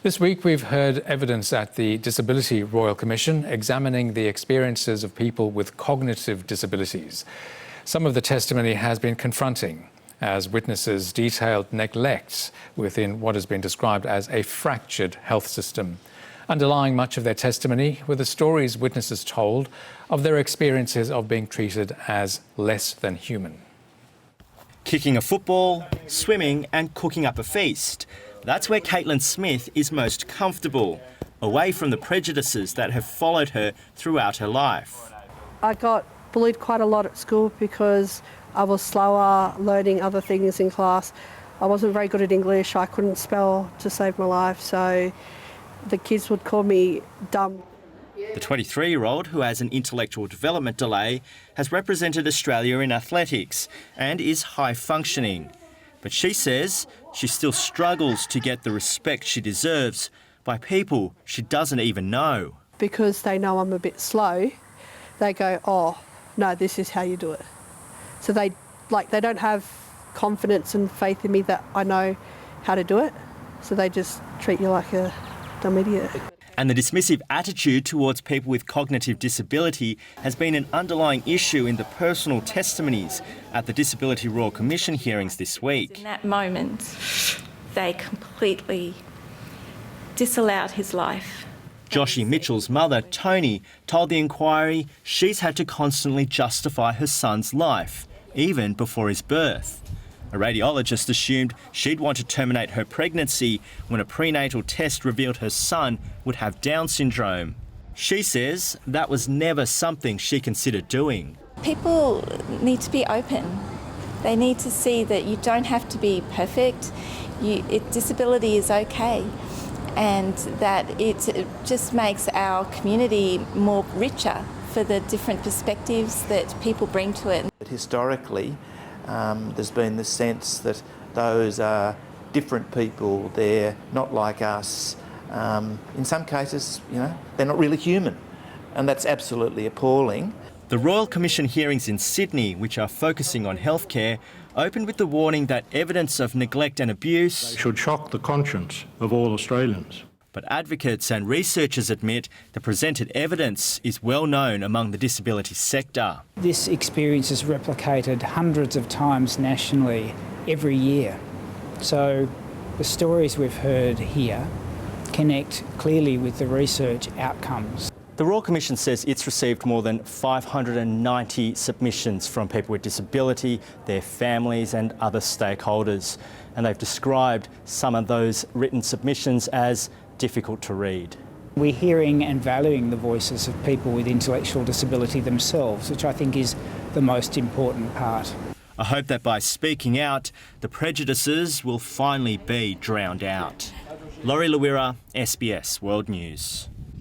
This week we've heard evidence at the Disability Royal Commission examining the experiences of people with cognitive disabilities. Some of the testimony has been confronting, as witnesses detailed neglect within what has been described as a fractured health system. Underlying much of their testimony were the stories witnesses told of their experiences of being treated as less than human. Kicking a football, swimming and cooking up a feast. That's where Caitlin Smith is most comfortable, away from the prejudices that have followed her throughout her life. I got bullied quite a lot at school because I was slower learning other things in class. I wasn't very good at English, I couldn't spell to save my life, so the kids would call me dumb. The 23-year-old, who has an intellectual development delay, has represented Australia in athletics and is high-functioning. But she says she still struggles to get the respect she deserves by people she doesn't even know. Because they know I'm a bit slow, they go, oh, no, this is how you do it. So they don't have confidence and faith in me that I know how to do it, so they just treat you like a dumb idiot. And the dismissive attitude towards people with cognitive disability has been an underlying issue in the personal testimonies at the Disability Royal Commission hearings this week. In that moment, they completely disallowed his life. Joshie Mitchell's mother, Tony, told the inquiry she's had to constantly justify her son's life, even before his birth. A radiologist assumed she'd want to terminate her pregnancy when a prenatal test revealed her son would have Down syndrome. She says that was never something she considered doing. People need to be open. They need to see that you don't have to be perfect. Disability is okay, and that it just makes our community more richer for the different perspectives that people bring to it. Historically, there's been the sense that those are different people, they're not like us. In some cases, they're not really human, and that's absolutely appalling. The Royal Commission hearings in Sydney, which are focusing on healthcare, opened with the warning that evidence of neglect and abuse should shock the conscience of all Australians. But advocates and researchers admit the presented evidence is well known among the disability sector. This experience is replicated hundreds of times nationally every year. So the stories we've heard here connect clearly with the research outcomes. The Royal Commission says it's received more than 590 submissions from people with disability, their families and other stakeholders. And they've described some of those written submissions as difficult to read. We're hearing and valuing the voices of people with intellectual disability themselves, which I think is the most important part. I hope that by speaking out, the prejudices will finally be drowned out. Laurie Lewira, SBS World News.